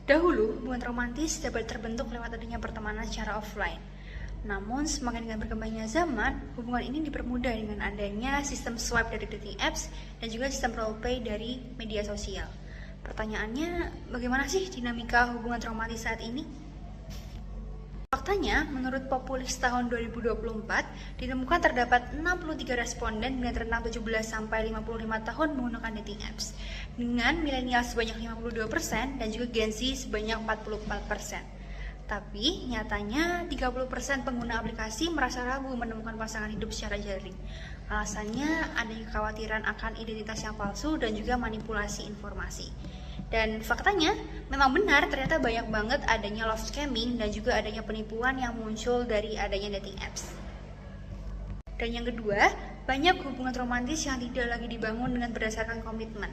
Dahulu, hubungan romantis dapat terbentuk lewat adanya pertemanan secara offline. Namun, semakin dengan berkembangnya zaman, hubungan ini dipermudah dengan adanya sistem swipe dari dating apps dan juga sistem roleplay dari media sosial. Pertanyaannya, bagaimana sih dinamika hubungan romantis saat ini? Faktanya, menurut Populis tahun 2024, ditemukan terdapat 63 responden dengan rentang 17-55 tahun menggunakan dating apps, dengan milenial sebanyak 52% dan juga Gen Z sebanyak 44%. Tapi, nyatanya 30% pengguna aplikasi merasa ragu menemukan pasangan hidup secara daring. Alasannya adanya kekhawatiran akan identitas yang palsu dan juga manipulasi informasi. Dan faktanya, memang benar ternyata banyak banget adanya love scamming dan juga adanya penipuan yang muncul dari adanya dating apps. Dan yang kedua, banyak hubungan romantis yang tidak lagi dibangun dengan berdasarkan komitmen.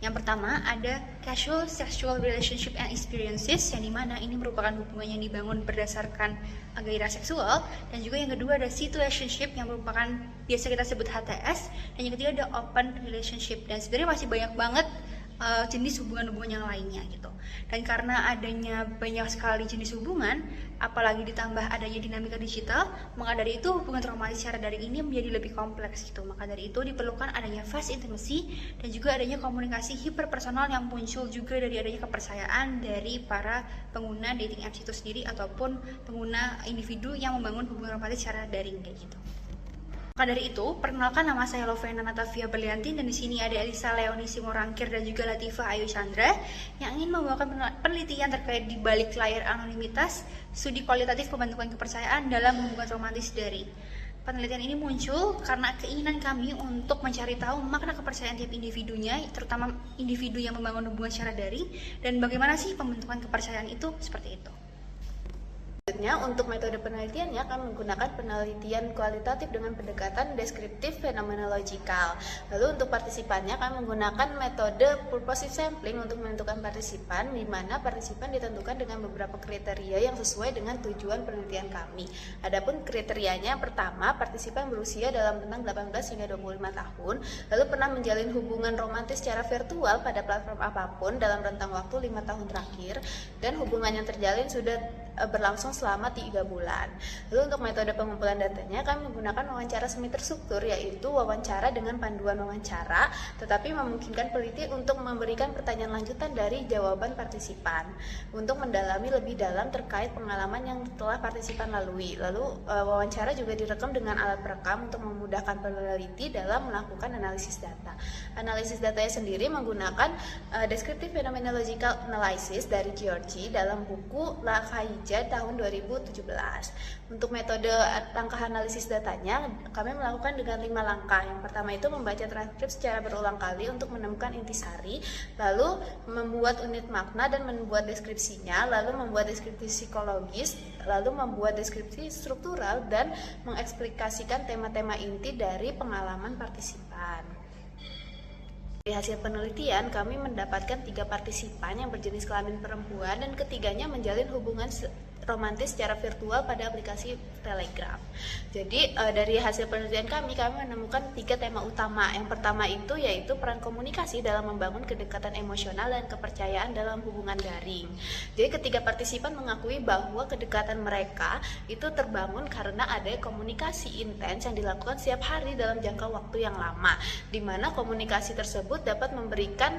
Yang pertama ada casual sexual relationship and experiences, yang dimana ini merupakan hubungan yang dibangun berdasarkan gairah seksual. Dan juga yang kedua ada situationship yang merupakan biasa kita sebut HTS. Dan yang ketiga ada open relationship. Dan sebenarnya masih banyak banget jenis hubungan-hubungan yang lainnya gitu. Dan karena adanya banyak sekali jenis hubungan, apalagi ditambah adanya dinamika digital, maka dari itu hubungan romantis secara daring ini menjadi lebih kompleks gitu. Maka dari itu diperlukan adanya fast intimacy dan juga adanya komunikasi hiperpersonal yang muncul juga dari adanya kepercayaan dari para pengguna dating apps itu sendiri ataupun pengguna individu yang membangun hubungan romantis secara daring kayak gitu. Maka dari itu, perkenalkan nama saya Lovena Natavia Berliantin, dan di sini ada Elisa Leoni Simorangkir dan juga Latifah Ayu Chandra yang ingin membawakan penelitian terkait di balik layar anonimitas, studi kualitatif pembentukan kepercayaan dalam hubungan romantis daring. Penelitian ini muncul karena keinginan kami untuk mencari tahu makna kepercayaan tiap individunya, terutama individu yang membangun hubungan secara daring, dan bagaimana sih pembentukan kepercayaan itu seperti itu. Selanjutnya, untuk metode penelitiannya kami menggunakan penelitian kualitatif dengan pendekatan deskriptif fenomenologikal. Lalu untuk partisipannya kami menggunakan metode purposive sampling untuk menentukan partisipan, di mana partisipan ditentukan dengan beberapa kriteria yang sesuai dengan tujuan penelitian kami. Adapun kriterianya, pertama, partisipan berusia dalam rentang 18 hingga 25 tahun, lalu pernah menjalin hubungan romantis secara virtual pada platform apapun dalam rentang waktu 5 tahun terakhir, dan hubungan yang terjalin sudah berlangsung selama 3 bulan. Lalu untuk metode pengumpulan datanya, kami menggunakan wawancara semi terstruktur, yaitu wawancara dengan panduan wawancara, tetapi memungkinkan peneliti untuk memberikan pertanyaan lanjutan dari jawaban partisipan untuk mendalami lebih dalam terkait pengalaman yang telah partisipan lalui. Lalu wawancara juga direkam dengan alat perekam untuk memudahkan peneliti dalam melakukan analisis data. Analisis datanya sendiri menggunakan descriptive phenomenological analysis dari Giorgi dalam buku La Cahiga tahun 2017. Untuk metode langkah analisis datanya, kami melakukan dengan 5 langkah. Yang pertama itu membaca transkrip secara berulang kali untuk menemukan intisari, lalu membuat unit makna dan membuat deskripsinya, lalu membuat deskripsi psikologis, lalu membuat deskripsi struktural dan mengeksplikasikan tema-tema inti dari pengalaman partisipan. Dari hasil penelitian, kami mendapatkan 3 partisipan yang berjenis kelamin perempuan dan ketiganya menjalin hubungan romantis secara virtual pada aplikasi Telegram. Jadi dari hasil penelitian kami menemukan 3 tema utama. Yang pertama itu yaitu peran komunikasi dalam membangun kedekatan emosional dan kepercayaan dalam hubungan daring. Jadi ketiga partisipan mengakui bahwa kedekatan mereka itu terbangun karena ada komunikasi intens yang dilakukan setiap hari dalam jangka waktu yang lama, di mana komunikasi tersebut dapat memberikan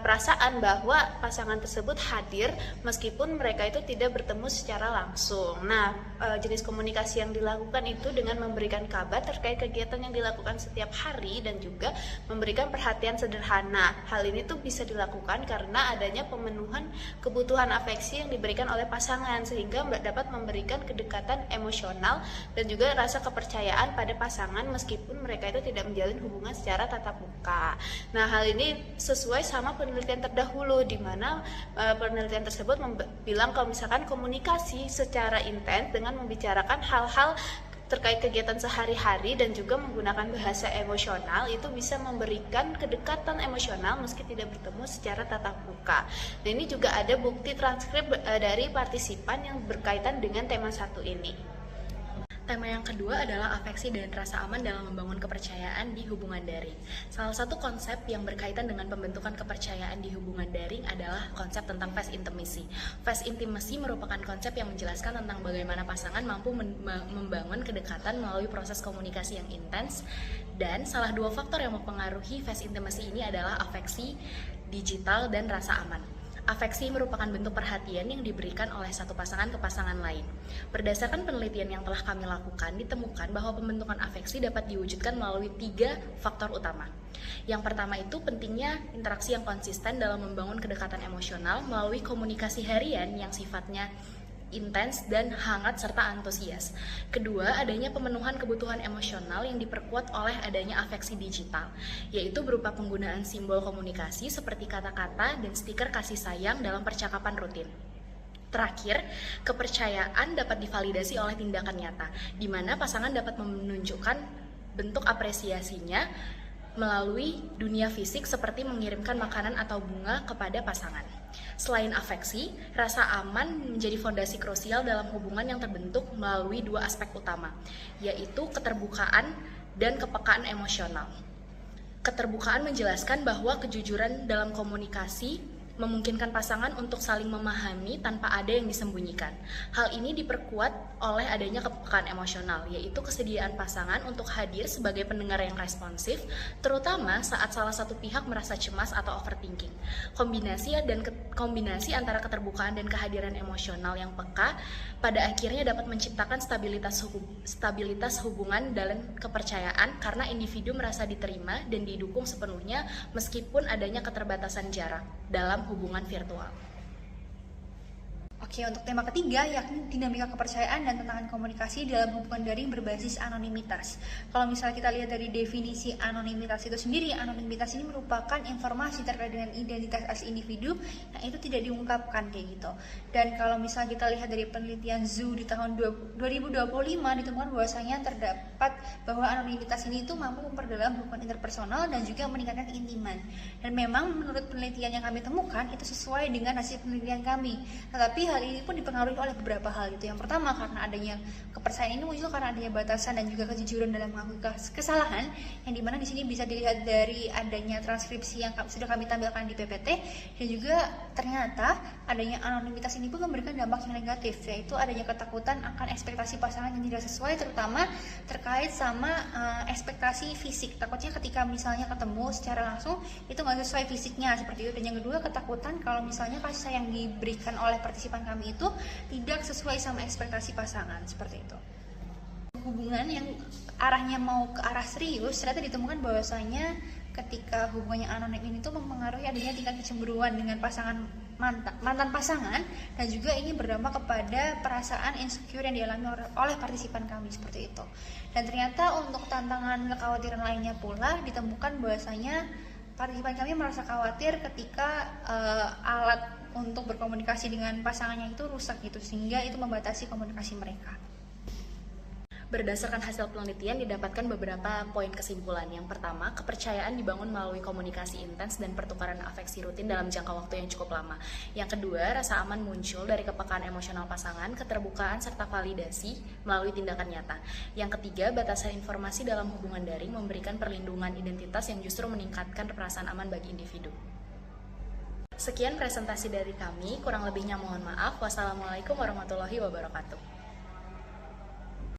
perasaan bahwa pasangan tersebut hadir meskipun mereka itu tidak bertemu secara langsung. Nah, jenis komunikasi yang dilakukan itu dengan memberikan kabar terkait kegiatan yang dilakukan setiap hari dan juga memberikan perhatian sederhana. Hal ini tuh bisa dilakukan karena adanya pemenuhan kebutuhan afeksi yang diberikan oleh pasangan, sehingga dapat memberikan kedekatan emosional dan juga rasa kepercayaan pada pasangan meskipun mereka itu tidak menjalin hubungan secara tatap muka. Nah, hal ini sesuai sama penelitian terdahulu, di mana penelitian tersebut bilang kalau misalkan komunikasi secara intens dengan membicarakan hal-hal terkait kegiatan sehari-hari dan juga menggunakan bahasa emosional itu bisa memberikan kedekatan emosional meski tidak bertemu secara tatap muka. Nah, ini juga ada bukti transkrip dari partisipan yang berkaitan dengan tema satu ini. Tema yang kedua adalah afeksi dan rasa aman dalam membangun kepercayaan di hubungan daring. Salah satu konsep yang berkaitan dengan pembentukan kepercayaan di hubungan daring adalah konsep tentang fast intimacy. Fast intimacy merupakan konsep yang menjelaskan tentang bagaimana pasangan mampu membangun kedekatan melalui proses komunikasi yang intens, dan salah dua faktor yang mempengaruhi fast intimacy ini adalah afeksi digital dan rasa aman. Afeksi merupakan bentuk perhatian yang diberikan oleh satu pasangan ke pasangan lain. Berdasarkan penelitian yang telah kami lakukan, ditemukan bahwa pembentukan afeksi dapat diwujudkan melalui 3 faktor utama. Yang pertama itu pentingnya interaksi yang konsisten dalam membangun kedekatan emosional melalui komunikasi harian yang sifatnya intens dan hangat serta antusias. Kedua, adanya pemenuhan kebutuhan emosional yang diperkuat oleh adanya afeksi digital, yaitu berupa penggunaan simbol komunikasi seperti kata-kata dan stiker kasih sayang dalam percakapan rutin. Terakhir, kepercayaan dapat divalidasi oleh tindakan nyata, di mana pasangan dapat menunjukkan bentuk apresiasinya melalui dunia fisik seperti mengirimkan makanan atau bunga kepada pasangan. Selain afeksi, rasa aman menjadi fondasi krusial dalam hubungan yang terbentuk melalui 2 aspek utama, yaitu keterbukaan dan kepekaan emosional. Keterbukaan menjelaskan bahwa kejujuran dalam komunikasi memungkinkan pasangan untuk saling memahami tanpa ada yang disembunyikan. Hal ini diperkuat oleh adanya kepekaan emosional, yaitu kesediaan pasangan untuk hadir sebagai pendengar yang responsif, terutama saat salah satu pihak merasa cemas atau overthinking. Kombinasi antara keterbukaan dan kehadiran emosional yang peka pada akhirnya dapat menciptakan stabilitas hubungan dan kepercayaan karena individu merasa diterima dan didukung sepenuhnya meskipun adanya keterbatasan jarak dalam hubungan virtual. Oke, untuk tema ketiga yakni dinamika kepercayaan dan tantangan komunikasi dalam hubungan daring berbasis anonimitas. Kalau misalnya kita lihat dari definisi anonimitas itu sendiri, anonimitas ini merupakan informasi terkait dengan identitas asli individu yang itu tidak diungkapkan kayak gitu. Dan kalau misalnya kita lihat dari penelitian Zoo di tahun 2025 ditemukan bahwasanya terdapat bahwa anonimitas ini itu mampu memperdalam hubungan interpersonal dan juga meningkatkan keintiman. Dan memang menurut penelitian yang kami temukan itu sesuai dengan hasil penelitian kami. Tetapi hal ini pun dipengaruhi oleh beberapa hal gitu. Yang pertama, karena adanya kepercayaan ini muncul karena adanya batasan dan juga kejujuran dalam mengakui kesalahan, yang dimana di sini bisa dilihat dari adanya transkripsi yang sudah kami tampilkan di PPT, dan juga ternyata adanya anonimitas ini pun memberikan dampak yang negatif, yaitu adanya ketakutan akan ekspektasi pasangan yang tidak sesuai, terutama terkait sama ekspektasi fisik. Takutnya ketika misalnya ketemu secara langsung itu nggak sesuai fisiknya seperti itu. Dan yang kedua, ketakutan kalau misalnya kasih sayang diberikan oleh partisipan kami itu tidak sesuai sama ekspektasi pasangan seperti itu. Hubungan yang arahnya mau ke arah serius ternyata ditemukan bahwasanya ketika hubungannya anonim ini tuh mempengaruhi adanya tingkat kecemburuan dengan pasangan mantan pasangan, dan juga ini berdampak kepada perasaan insecure yang dialami oleh partisipan kami seperti itu. Dan ternyata untuk tantangan kekhawatiran lainnya pula ditemukan bahwasanya partisipan kami merasa khawatir ketika alat untuk berkomunikasi dengan pasangannya itu rusak gitu, sehingga itu membatasi komunikasi mereka. Berdasarkan hasil penelitian didapatkan beberapa poin kesimpulan. Yang pertama, kepercayaan dibangun melalui komunikasi intens dan pertukaran afeksi rutin dalam jangka waktu yang cukup lama. Yang kedua, rasa aman muncul dari kepekaan emosional pasangan, keterbukaan serta validasi melalui tindakan nyata. Yang ketiga, batasan informasi dalam hubungan daring memberikan perlindungan identitas yang justru meningkatkan perasaan aman bagi individu. Sekian presentasi dari kami, kurang lebihnya mohon maaf. Wassalamualaikum warahmatullahi wabarakatuh.